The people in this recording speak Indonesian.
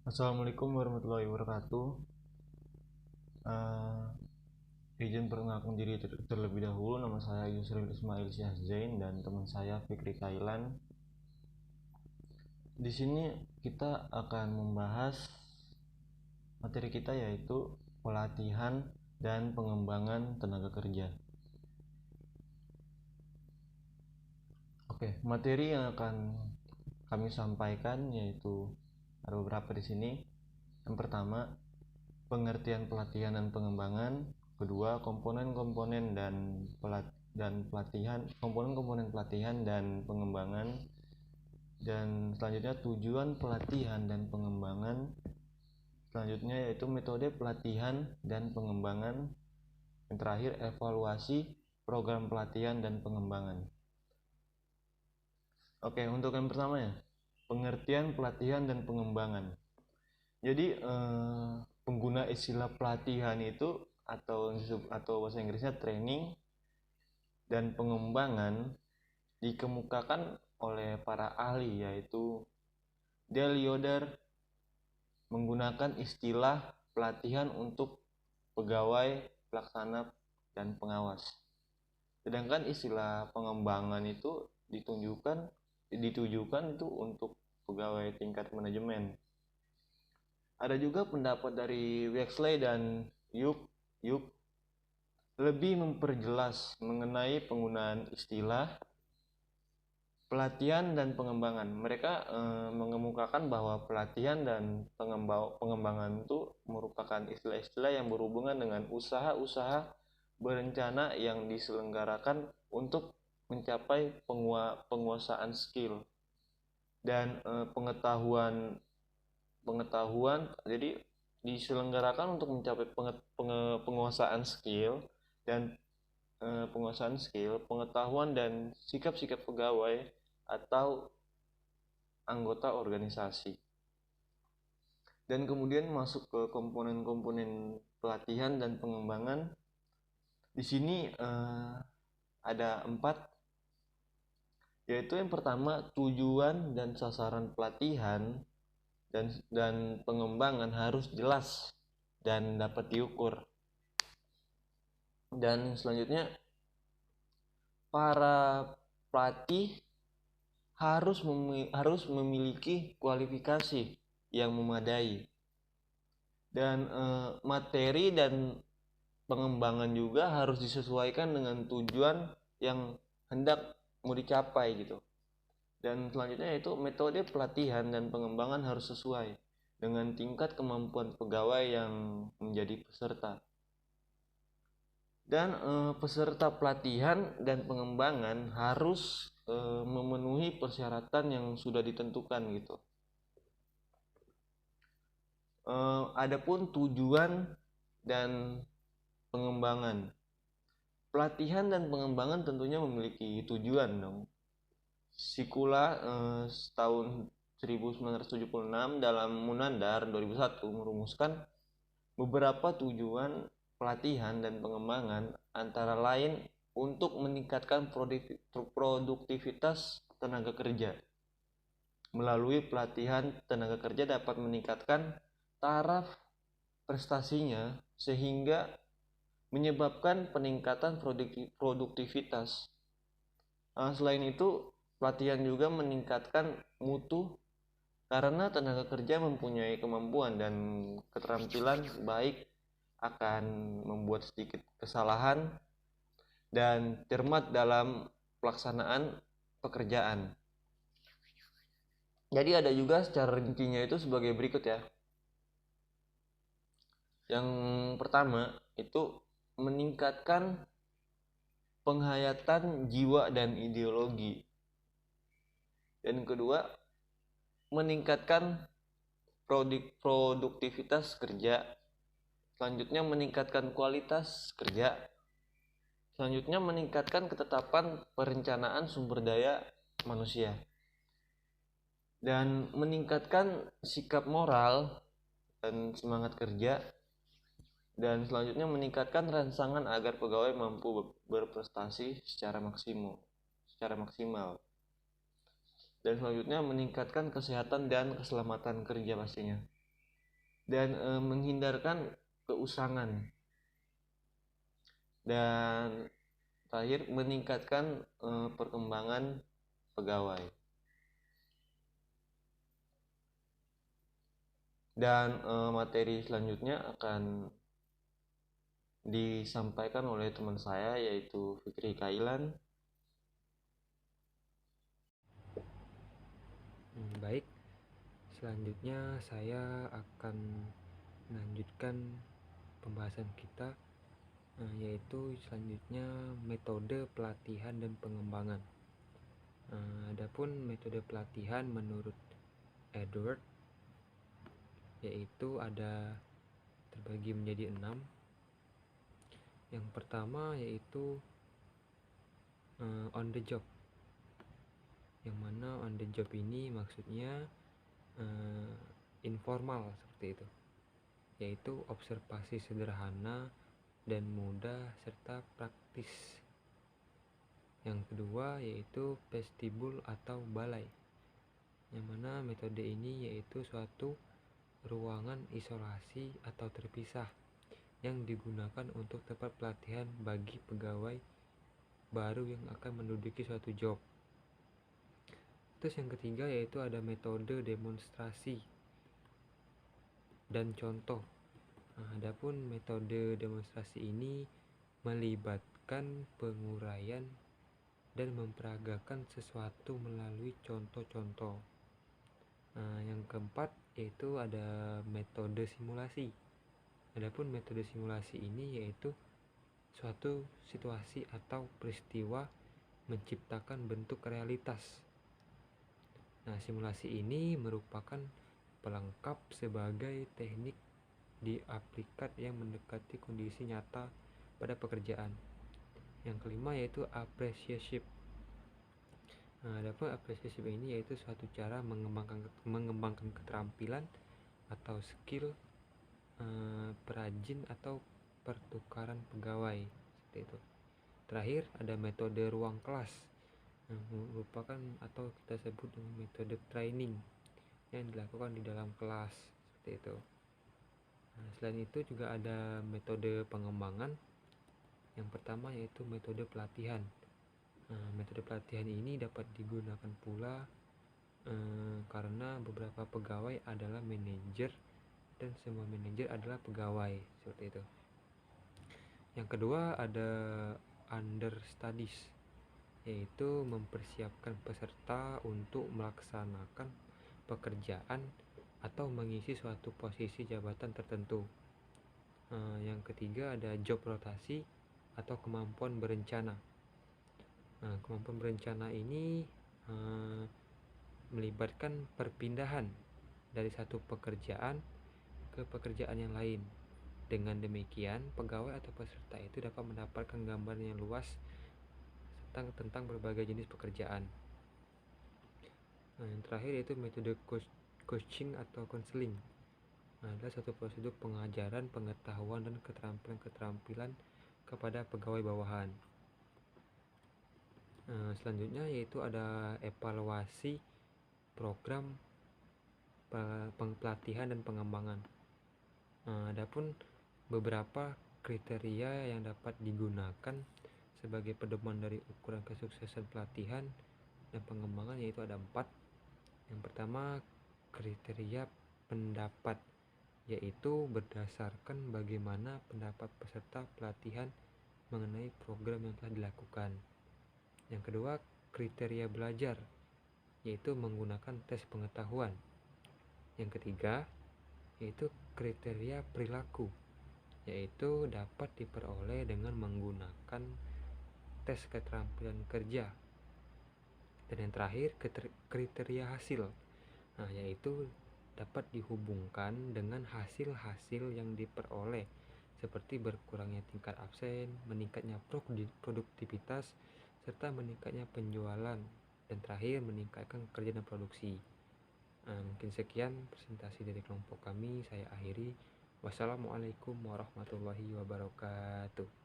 Assalamualaikum warahmatullahi wabarakatuh. Eh, izin perkenalkan diri terlebih dahulu. Nama saya Yusril Ismail Syahzain dan teman saya Fikri Kailan. Di sini kita akan membahas materi kita, yaitu pelatihan dan pengembangan tenaga kerja. Oke, materi yang akan kami sampaikan yaitu ada beberapa di sini. Yang pertama, pengertian pelatihan dan pengembangan. Kedua, komponen-komponen pelatihan dan pengembangan. Dan selanjutnya tujuan pelatihan dan pengembangan. Selanjutnya yaitu metode pelatihan dan pengembangan. Yang terakhir, evaluasi program pelatihan dan pengembangan. Oke, untuk yang pertama ya, pengertian pelatihan dan pengembangan. Jadi pengguna istilah pelatihan itu atau bahasa Inggrisnya training dan pengembangan dikemukakan oleh para ahli, yaitu Dale Yoder menggunakan istilah pelatihan untuk pegawai, pelaksana, dan pengawas. Sedangkan istilah pengembangan itu ditujukan itu untuk pegawai tingkat manajemen. Ada juga pendapat dari Wexley dan Yuk lebih memperjelas mengenai penggunaan istilah pelatihan dan pengembangan. Mereka mengemukakan bahwa pelatihan dan pengembangan itu merupakan istilah-istilah yang berhubungan dengan usaha-usaha berencana yang diselenggarakan untuk mencapai penguasaan skill dan pengetahuan. Jadi diselenggarakan untuk mencapai penguasaan skill dan pengetahuan dan sikap-sikap pegawai atau anggota organisasi. Dan kemudian masuk ke komponen-komponen pelatihan dan pengembangan. Di sini ada 4, yaitu yang pertama, tujuan dan sasaran pelatihan dan pengembangan harus jelas dan dapat diukur. Dan selanjutnya, para pelatih harus memiliki kualifikasi yang memadai. Dan materi dan pengembangan juga harus disesuaikan dengan tujuan yang hendak mau dicapai gitu. Dan selanjutnya yaitu metode pelatihan dan pengembangan harus sesuai dengan tingkat kemampuan pegawai yang menjadi peserta. Dan peserta pelatihan dan pengembangan harus memenuhi persyaratan yang sudah ditentukan gitu. Adapun tujuan dan pengembangan, pelatihan dan pengembangan tentunya memiliki tujuan dong. Sikula tahun 1976 dalam Munandar 2001 merumuskan beberapa tujuan pelatihan dan pengembangan, antara lain untuk meningkatkan produktivitas tenaga kerja. Melalui pelatihan, tenaga kerja dapat meningkatkan taraf prestasinya sehingga menyebabkan peningkatan produktivitas. Selain itu, pelatihan juga meningkatkan mutu karena tenaga kerja mempunyai kemampuan dan keterampilan baik akan membuat sedikit kesalahan dan cermat dalam pelaksanaan pekerjaan. Jadi ada juga secara rincinya itu sebagai berikut ya. Yang pertama itu meningkatkan penghayatan jiwa dan ideologi. Dan kedua, meningkatkan produktivitas kerja. Selanjutnya meningkatkan kualitas kerja. Selanjutnya meningkatkan ketetapan perencanaan sumber daya manusia. Dan meningkatkan sikap moral dan semangat kerja. Dan selanjutnya meningkatkan rangsangan agar pegawai mampu berprestasi secara maksimal. Dan selanjutnya meningkatkan kesehatan dan keselamatan kerja pastinya. dan menghindarkan keusangan. Dan terakhir, meningkatkan perkembangan pegawai. Dan materi selanjutnya akan disampaikan oleh teman saya, yaitu Fikri Kailan. Baik, selanjutnya saya akan melanjutkan pembahasan kita, yaitu selanjutnya metode pelatihan dan pengembangan. Adapun metode pelatihan menurut Edward yaitu ada terbagi menjadi 6. Yang pertama yaitu on the job, yang mana on the job ini maksudnya informal seperti itu, yaitu observasi sederhana dan mudah serta praktis. Yang kedua yaitu vestibul atau balai, yang mana metode ini yaitu suatu ruangan isolasi atau terpisah yang digunakan untuk tempat pelatihan bagi pegawai baru yang akan menduduki suatu job. Terus yang ketiga yaitu ada metode demonstrasi dan contoh. Adapun metode demonstrasi ini melibatkan penguraian dan memperagakan sesuatu melalui contoh-contoh. Yang keempat yaitu ada metode simulasi. Adapun metode simulasi ini yaitu suatu situasi atau peristiwa menciptakan bentuk realitas. Simulasi ini merupakan pelengkap sebagai teknik di aplikat yang mendekati kondisi nyata pada pekerjaan. Yang kelima yaitu apprenticeship. Adapun apprenticeship ini yaitu suatu cara mengembangkan keterampilan atau skill perajin atau pertukaran pegawai seperti itu. Terakhir ada metode ruang kelas, merupakan atau kita sebut dengan metode training yang dilakukan di dalam kelas seperti itu. Selain itu juga ada metode pengembangan. Yang pertama yaitu metode pelatihan. Metode pelatihan ini dapat digunakan pula karena beberapa pegawai adalah manajer dan semua manajer adalah pegawai seperti itu. Yang kedua ada understudies, yaitu mempersiapkan peserta untuk melaksanakan pekerjaan atau mengisi suatu posisi jabatan tertentu. Yang ketiga ada job rotasi atau kemampuan berencana. Kemampuan berencana ini melibatkan perpindahan dari satu pekerjaan ke pekerjaan yang lain. Dengan demikian, pegawai atau peserta itu dapat mendapatkan gambaran yang luas tentang berbagai jenis pekerjaan. Yang terakhir yaitu metode coaching atau counseling. Adalah satu prosedur pengajaran, pengetahuan, dan keterampilan kepada pegawai bawahan. Selanjutnya yaitu ada evaluasi program pelatihan dan pengembangan. Adapun beberapa kriteria yang dapat digunakan sebagai pedoman dari ukuran kesuksesan pelatihan dan pengembangan yaitu ada 4. Yang pertama, kriteria pendapat, yaitu berdasarkan bagaimana pendapat peserta pelatihan mengenai program yang telah dilakukan. Yang kedua, kriteria belajar, yaitu menggunakan tes pengetahuan. Yang ketiga, yaitu kriteria perilaku, yaitu dapat diperoleh dengan menggunakan tes keterampilan kerja. Dan yang terakhir, kriteria hasil, yaitu dapat dihubungkan dengan hasil-hasil yang diperoleh seperti berkurangnya tingkat absen, meningkatnya produktivitas, serta meningkatnya penjualan, dan terakhir meningkatkan kerja dan produksi. Mungkin sekian presentasi dari kelompok kami, saya akhiri. Wassalamualaikum warahmatullahi wabarakatuh.